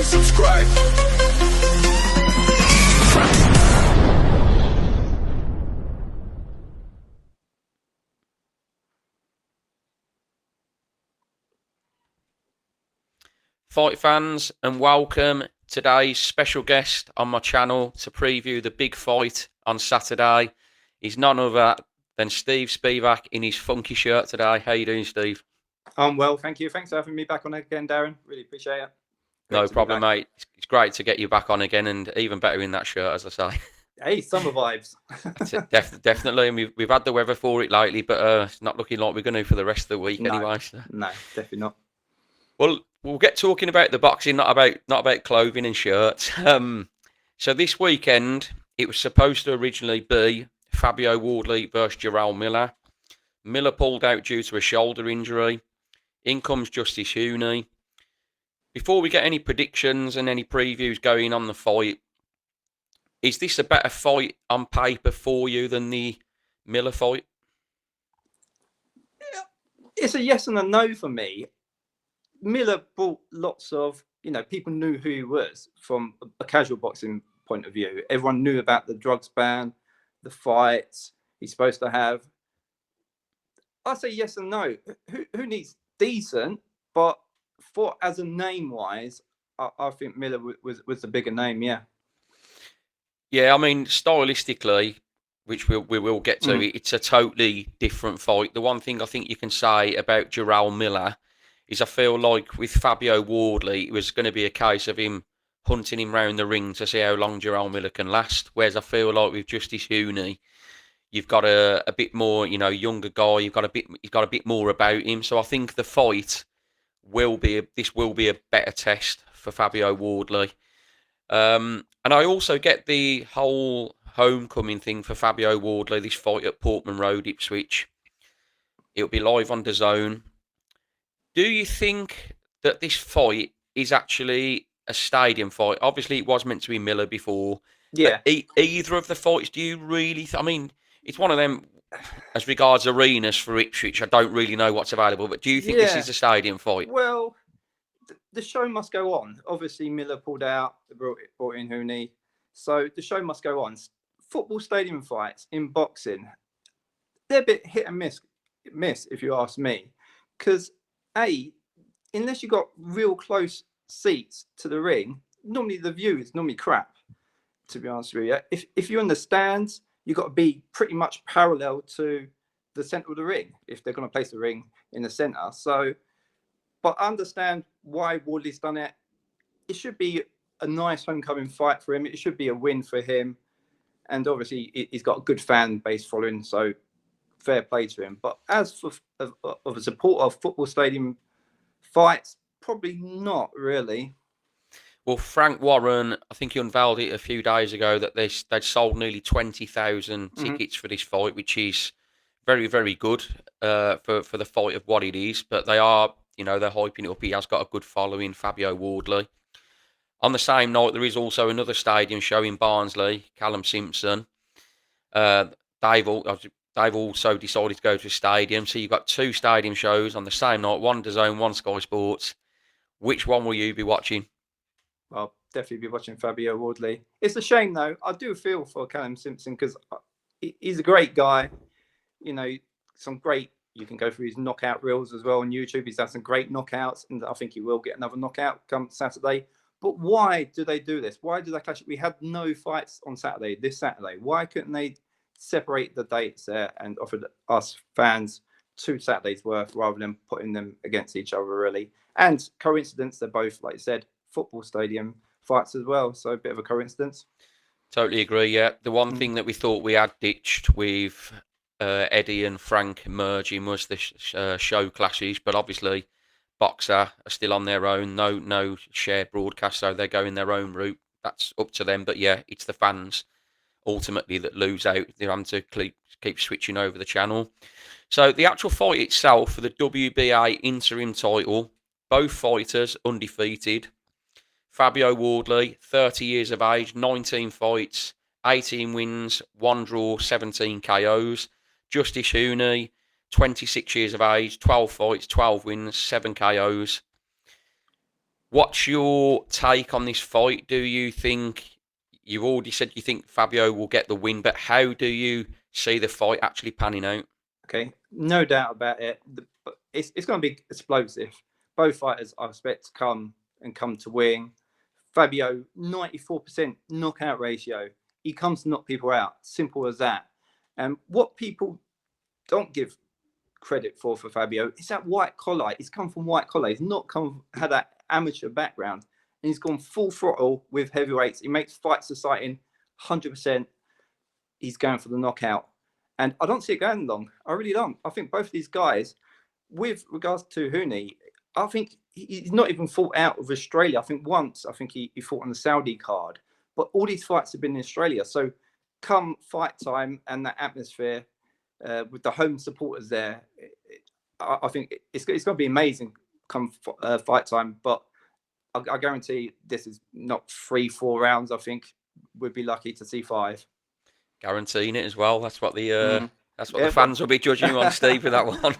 and subscribe. Fight fans, and welcome today's special guest on my channel to preview the big fight on Saturday. He's none other than Steve Spivak in his funky shirt today. How you doing, Steve? I'm well, thank you. Thanks for having me back on again, Darren. Really appreciate it. No problem, mate. It's great to get you back on again, and even better in that shirt, as I say. Hey, summer vibes. Definitely, and we've had the weather for it lately, but it's not looking like we're going to for the rest of the week anyway. So. No, definitely not. Well, we'll get talking about the boxing, not about clothing and shirts. So this weekend, it was supposed to originally be Fabio Wardley versus Jarrell Miller. Miller pulled out due to a shoulder injury. In comes Justis Huni. Before we get any predictions and any previews going on the fight, is this a better fight on paper for you than the Miller fight? It's a yes and a no for me. Miller brought lots of, people knew who he was from a casual boxing point of view. Everyone knew about the drugs ban, the fights he's supposed to have. I say yes and no. Who needs decent, but for as a name wise, I think Miller was the bigger name. Yeah. Yeah, I mean, stylistically, which we will get to, it's a totally different fight. The one thing I think you can say about Jarrell Miller is I feel like with Fabio Wardley, it was going to be a case of him hunting him round the ring to see how long Jarrell Miller can last. Whereas I feel like with Justis Huni, you've got a bit more, younger guy. He's got a bit more about him. So I think the fight will be a better test for Fabio Wardley. And I also get the whole homecoming thing for Fabio Wardley. This fight at Portman Road, Ipswich. It'll be live on DAZN. Do you think that this fight is actually a stadium fight? Obviously, it was meant to be Miller before. Yeah. Either of the fights, do you really... I mean, it's one of them, as regards arenas for Ipswich, I don't really know what's available, but do you think this is a stadium fight? Well, the show must go on. Obviously, Miller pulled out, brought in Huni. So the show must go on. Football stadium fights in boxing, they're a bit hit and miss if you ask me. Because unless you got real close seats to the ring, normally the view is normally crap, to be honest with you. If you're in the stands, you've got to be pretty much parallel to the centre of the ring if they're going to place the ring in the centre. So, but I understand why Wardley's done it. It should be a nice homecoming fight for him. It should be a win for him. And obviously, he's got a good fan base following, so fair play to him. But as for of a supporter of football stadium fights, probably not really. Well, Frank Warren, I think he unveiled it a few days ago that they'd sold nearly 20,000 tickets for this fight, which is very, very good for the fight of what it is. But they are, they're hyping it up. He has got a good following, Fabio Wardley. On the same night, there is also another stadium show in Barnsley, Callum Simpson. They've also decided to go to a stadium. So you've got two stadium shows on the same night, one DAZN, one Sky Sports. Which one will you be watching? I'll definitely be watching Fabio Wardley. It's a shame, though. I do feel for Callum Simpson because he's a great guy. Some great... You can go through his knockout reels as well on YouTube. He's had some great knockouts, and I think he will get another knockout come Saturday. But why do they do this? Why do they clash? We had no fights on this Saturday. Why couldn't they separate the dates there and offer us fans 2 Saturdays worth rather than putting them against each other, really? And coincidence, they're both, like I said, football stadium fights as well. So a bit of a coincidence. Totally agree, yeah. The one thing that we thought we had ditched with Eddie and Frank merging was the show clashes, but obviously Boxer are still on their own. No shared broadcast, so they're going their own route. That's up to them. But yeah, it's the fans ultimately that lose out. They're having to keep switching over the channel. So the actual fight itself for the WBA interim title, both fighters undefeated. Fabio Wardley, 30 years of age, 19 fights, 18 wins, 1 draw, 17 KOs. Justis Huni, 26 years of age, 12 fights, 12 wins, 7 KOs. What's your take on this fight? Do you think, you've already said you think Fabio will get the win, but how do you see the fight actually panning out? Okay, no doubt about it. It's going to be explosive. Both fighters I expect to come to win. Fabio, 94% knockout ratio. He comes to knock people out. Simple as that. And what people don't give credit for Fabio is that white collar. He's come from white collar. He's not had that amateur background. And he's gone full throttle with heavyweights. He makes fights exciting, 100%. He's going for the knockout. And I don't see it going long. I really don't. I think both of these guys, with regards to Huni, I think he's not even fought out of Australia. I think once, he fought on the Saudi card. But all these fights have been in Australia. So come fight time and that atmosphere with the home supporters there, I think it's going to be amazing come fight time. But I guarantee this is not 3-4 rounds. I think we'd be lucky to see 5. Guaranteeing it as well. That's what the fans will be judging you on, Steve, with that one.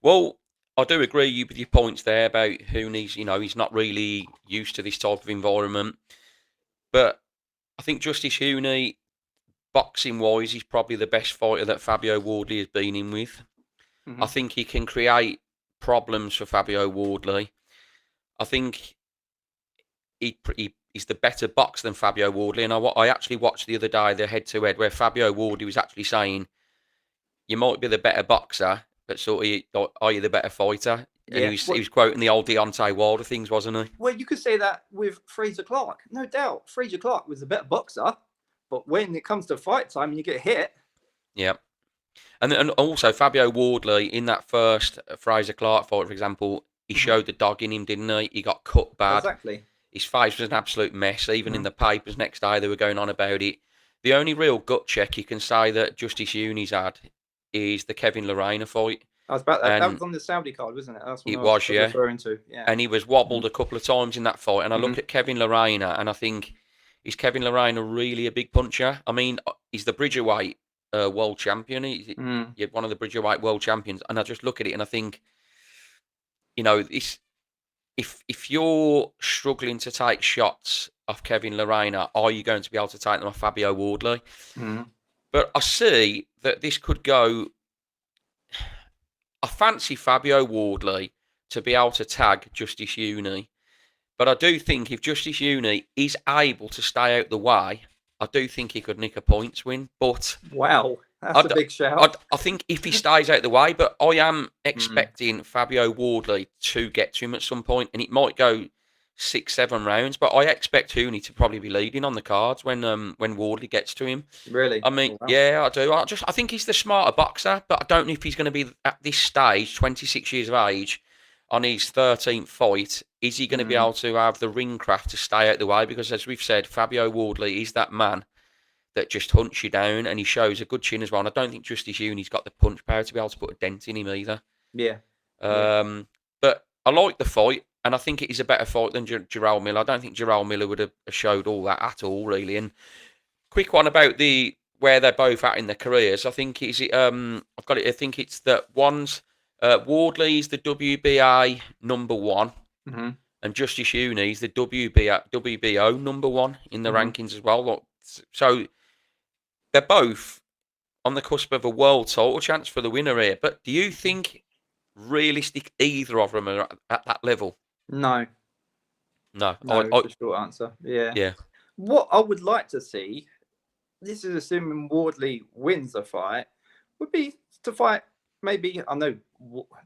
Well, I do agree with your points there about Huni's. He's not really used to this type of environment. But I think Justis Huni, boxing wise, he's probably the best fighter that Fabio Wardley has been in with. Mm-hmm. I think he can create problems for Fabio Wardley. I think he's the better boxer than Fabio Wardley. And I actually watched the other day the head-to-head where Fabio Wardley was actually saying, you might be the better boxer, but sort of, are you the better fighter? And he was quoting the old Deontay Wilder things, wasn't he? Well, you could say that with Fraser Clark. No doubt. Fraser Clark was a better boxer. But when it comes to fight time and you get hit. Yeah. And also Fabio Wardley, in that first Fraser Clark fight, for example, he showed the dog in him, didn't he? He got cut bad. Exactly. His face was an absolute mess. Even in the papers next day, they were going on about it. The only real gut check you can say that Justis Huni's had is the Kevin Lerena fight. I was about that. That was on the Saudi card, wasn't it? That's what it was, yeah. Referring to. Yeah. And he was wobbled a couple of times in that fight. And I look at Kevin Lerena, and I think, is Kevin Lerena really a big puncher? I mean, he's the Bridgerweight world champion. He's one of the Bridgerweight world champions. And I just look at it and I think, if you're struggling to take shots off Kevin Lerena, are you going to be able to take them off Fabio Wardley? But I see that this could go. I fancy Fabio Wardley to be able to tag Justis Huni. But I do think if Justis Huni is able to stay out the way, I do think he could nick a points win. But wow, that's a big shout. I think if he stays out the way, but I am expecting Fabio Wardley to get to him at some point, and it might go 6-7 rounds. But I expect Huni to probably be leading on the cards when Wardley gets to him. Really? I mean, yeah, I do. I think he's the smarter boxer, but I don't know if he's going to be at this stage, 26 years of age, on his 13th fight. Is he going to be able to have the ring craft to stay out the way? Because as we've said, Fabio Wardley is that man that just hunts you down, and he shows a good chin as well. And I don't think Justis Huni's got the punch power to be able to put a dent in him either. Yeah. But I like the fight, and I think it is a better fight than Jarrell Miller. I don't think Jarrell Miller would have showed all that at all, really. And quick one about where they're both at in their careers. I think I think it's that one's Wardley's the WBA number 1. And Justis Huni is the WBO number 1 in the rankings as well. So they're both on the cusp of a world title chance for the winner here. But do you think realistic either of them are at that level? No. No, the short answer. Yeah. What I would like to see, this is assuming Wardley wins the fight, would be to fight maybe, I know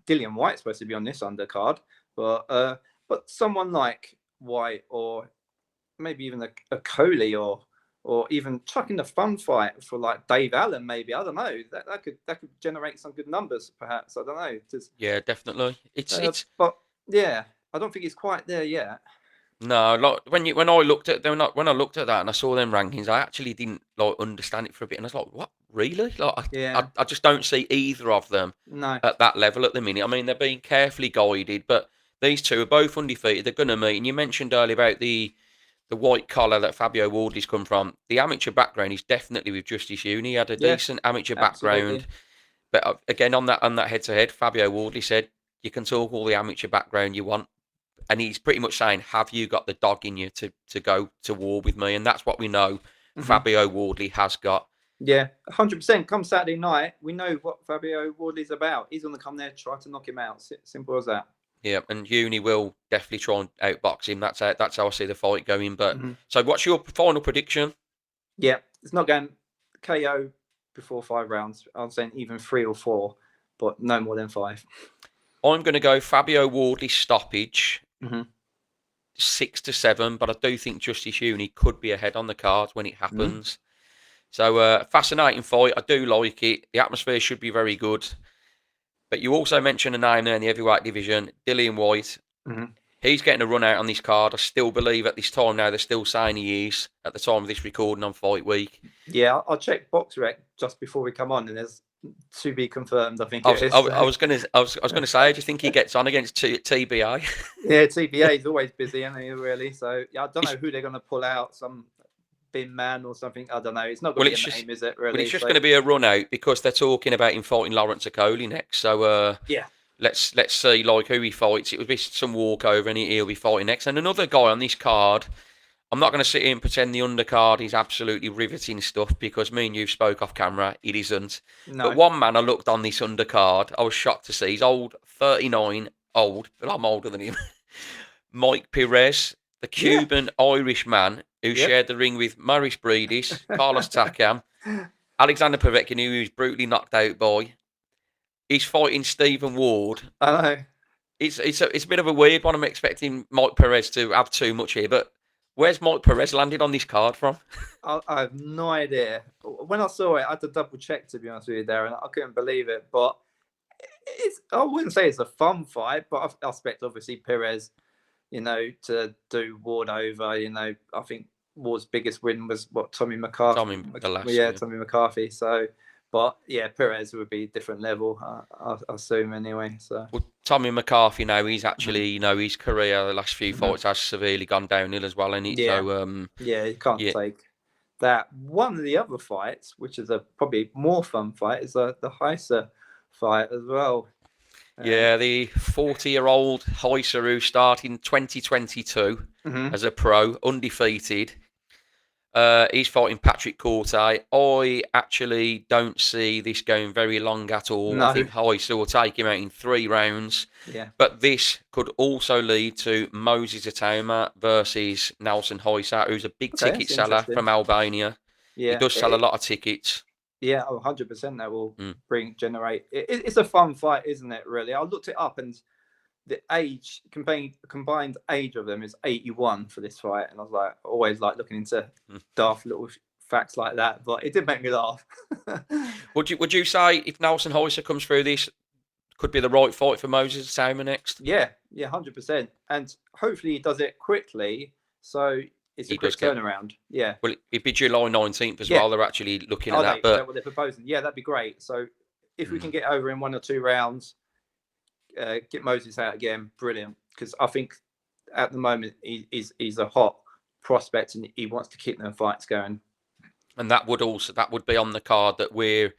Dillian White's supposed to be on this undercard, but someone like White, or maybe even a Coley, or even chucking the fun fight for like Dave Allen, maybe. I don't know. That could generate some good numbers, perhaps. I don't know. Yeah, definitely. But yeah, I don't think it's quite there yet. No, like when I looked at that and I saw them rankings, I actually didn't understand it for a bit, and I was like, "What, really?" I just don't see either of them at that level at the minute. I mean, they're being carefully guided, but these two are both undefeated. They're going to meet. And you mentioned earlier about the white collar that Fabio Wardley's come from. The amateur background is definitely with Justis Huni. He had a decent amateur background, but again on that head to head, Fabio Wardley said, "You can talk all the amateur background you want. and he's pretty much saying, "Have you got the dog in you to go to war with me?" And that's what we know Fabio Wardley has got. Yeah, 100%. Come Saturday night, we know what Fabio Wardley's about. He's going to come there, try to knock him out. Simple as that. Yeah, and Huni will definitely try and outbox him. That's how I see the fight going. But so, what's your final prediction? Yeah, it's not going KO before 5 rounds. I'm saying even 3 or 4, but no more than 5. I'm going to go Fabio Wardley stoppage, 6-7. But I do think Justis Huni could be ahead on the card when it happens. So, fascinating fight. I do like it. The atmosphere should be very good. But you also mentioned a name there in the heavyweight division, Dillian White. He's getting a run out on this card. I still believe at this time now they're still saying he is at the time of this recording on Fight Week. Yeah, I'll check BoxRec just before we come on, and there's to be confirmed. I think I was going to say, do you think he gets on against TBA? Yeah, TBA is always busy, isn't he? Really. So yeah, I don't know who they're going to pull out. Some bin man or something. I don't know. It's not going to be a name, is it? Really. Well, it's just going to be a run out because they're talking about him fighting Lawrence Okoli next. So yeah. Let's see like who he fights. It would be some walkover, and he'll be fighting next. And another guy on this card, I'm not going to sit here and pretend the undercard is absolutely riveting stuff because me and you spoke off camera. It isn't. No. But one man I looked on this undercard, I was shocked to see. He's old, 39, old, but I'm older than him. Mike Perez, the Cuban-Irish man who shared the ring with Maurice Bridis, Carlos Takam, Alexander Povetkin, who he was brutally knocked out by. He's fighting Stephen Ward. I know. It's a bit of a weird one. I'm expecting Mike Perez to have too much here, but where's Mike Perez landed on this card from? I have no idea. When I saw it, I had to double check, to be honest with you, Darren. I couldn't believe it, but I wouldn't say it's a fun fight, but I expect obviously Perez, to do Ward over. I think Ward's biggest win was Tommy McCarthy. Tommy McCarthy. So. But yeah, Perez would be a different level, I assume anyway. So well, Tommy McCarthy now he's actually, his career the last few fights has severely gone downhill as well, isn't it? Yeah, so, you can't take that. One of the other fights, which is a probably more fun fight, is the Heiser fight as well. Yeah, the 40-year-old Heiser who started in 2022 as a pro, undefeated. He's fighting Patrick Corte. I actually don't see this going very long at all. No. I think Heiser will take him out in 3 rounds. Yeah. But this could also lead to Moses Atauma versus Nelson Heiser, who's a big ticket seller from Albania. Yeah. He does sell a lot of tickets. Yeah, 100% that will generate. It's a fun fight, isn't it, really? I looked it up and the age, combined age of them is 81 for this fight. And I was like, always like looking into daft little facts like that, but it did make me laugh. Would you say if Nelson Heiser comes through this, could be the right fight for Moses Atauma next? Yeah, 100%. And hopefully he does it quickly, so it's a quick turnaround. Yeah. Well, it'd be July 19th as well. They're actually looking at that. Is that what they're proposing? Yeah, that'd be great. So if we can get over in 1 or 2 rounds, get Moses out again, brilliant. Because I think at the moment he's a hot prospect and he wants to keep them fights going. And that would be on the card that we're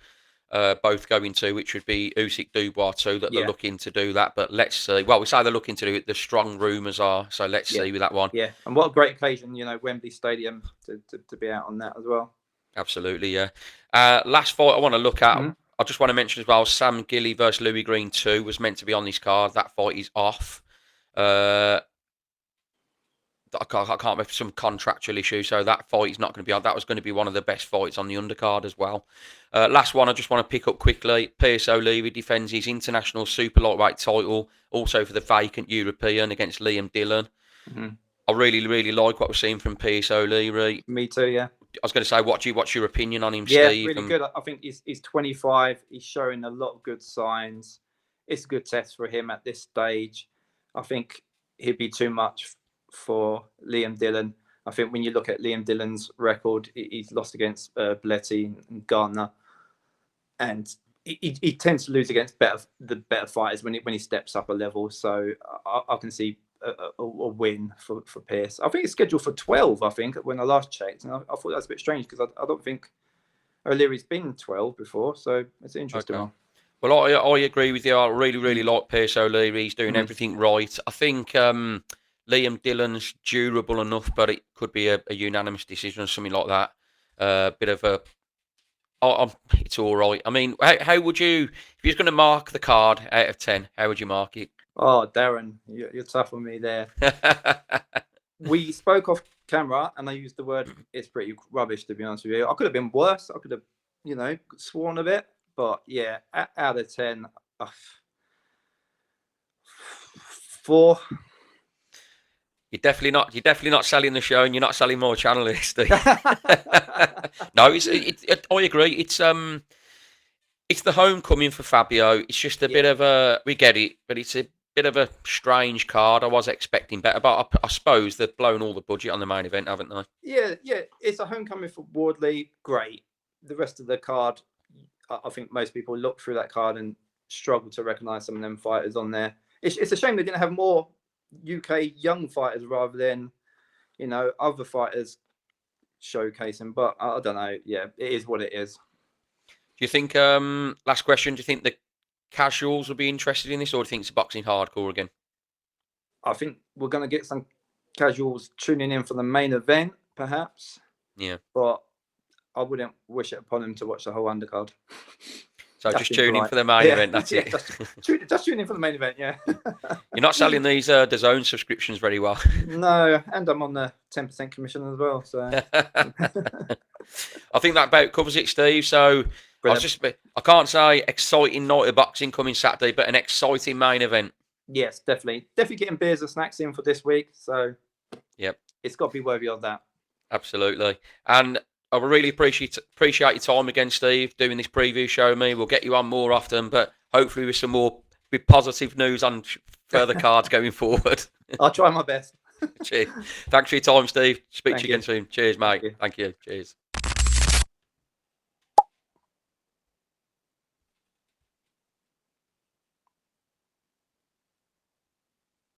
both going to, which would be Usyk Dubois too. That they're looking to do that, but let's see. Well, we say they're looking to do it. The strong rumours are, so let's see with that one. Yeah, and what a great occasion, Wembley Stadium to be out on that as well. Absolutely, yeah. Last fight I want to look at. I just want to mention as well, Sam Gilly versus Louis Green 2 was meant to be on this card. That fight is off. I can't remember some contractual issue, so that fight is not going to be on. That was going to be one of the best fights on the undercard as well. Last one, I just want to pick up quickly. Pierce O'Leary defends his international super lightweight title, also for the vacant European against Liam Dillon. I really, really like what we're seeing from Pierce O'Leary. Me too, yeah. I was going to say, what's your opinion on him, Steve? Yeah, really good. I think he's 25. He's showing a lot of good signs. It's a good test for him at this stage. I think he'd be too much for Liam Dillon. I think when you look at Liam Dillon's record, he's lost against Belletti and Gardner, and he tends to lose against the better fighters when he steps up a level. So I can see a win for Pierce. I think it's scheduled for 12. I think when I last checked, and I thought that was a bit strange because I don't think O'Leary's been 12 before. So it's an interesting one. Well, I agree with you. I really, really like Pierce O'Leary. He's doing everything right. I think Liam Dillon's durable enough, but it could be a unanimous decision or something like that. Bit of a. It's all right. I mean, how would you, if you was going to mark the card out of 10, how would you mark it? Oh, Darren, you're tough on me there. We spoke off camera, and I used the word, it's pretty rubbish, to be honest with you. I could have been worse. I could have, sworn a bit. But yeah, out of 10, 4. You're definitely not selling the show, and you're not selling more channel here, Steve. No, I agree. It's the homecoming for Fabio. It's just a bit of a, we get it, but it's a bit of a strange card. I was expecting better, but I suppose they've blown all the budget on the main event, haven't they? Yeah. It's a homecoming for Wardley. Great. The rest of the card, I think most people look through that card and struggle to recognise some of them fighters on there. It's a shame they didn't have more UK young fighters rather than, other fighters showcasing. But I don't know. Yeah, it is what it is. Do you think, last question, do you think the casuals will be interested in this, or do you think it's boxing hardcore again? I think we're going to get some casuals tuning in for the main event, perhaps. Yeah. But I wouldn't wish it upon them to watch the whole undercard. So just tune in for the main event, that's it. Just tune in for the main event, yeah. You're not selling these DAZN subscriptions very well. No, and I'm on the 10% commission as well. So I think that about covers it, Steve. So I can't say exciting night of boxing coming Saturday, but an exciting main event. Yes, definitely getting beers and snacks in for this week. So yep, it's got to be worthy of that. Absolutely, and I really appreciate your time again, Steve, doing this preview show. We'll get you on more often, but hopefully with some more positive news on further cards going forward. I'll try my best. Cheers. Thanks for your time, Steve. Speak to you again soon. Cheers, mate. Thank you. Cheers.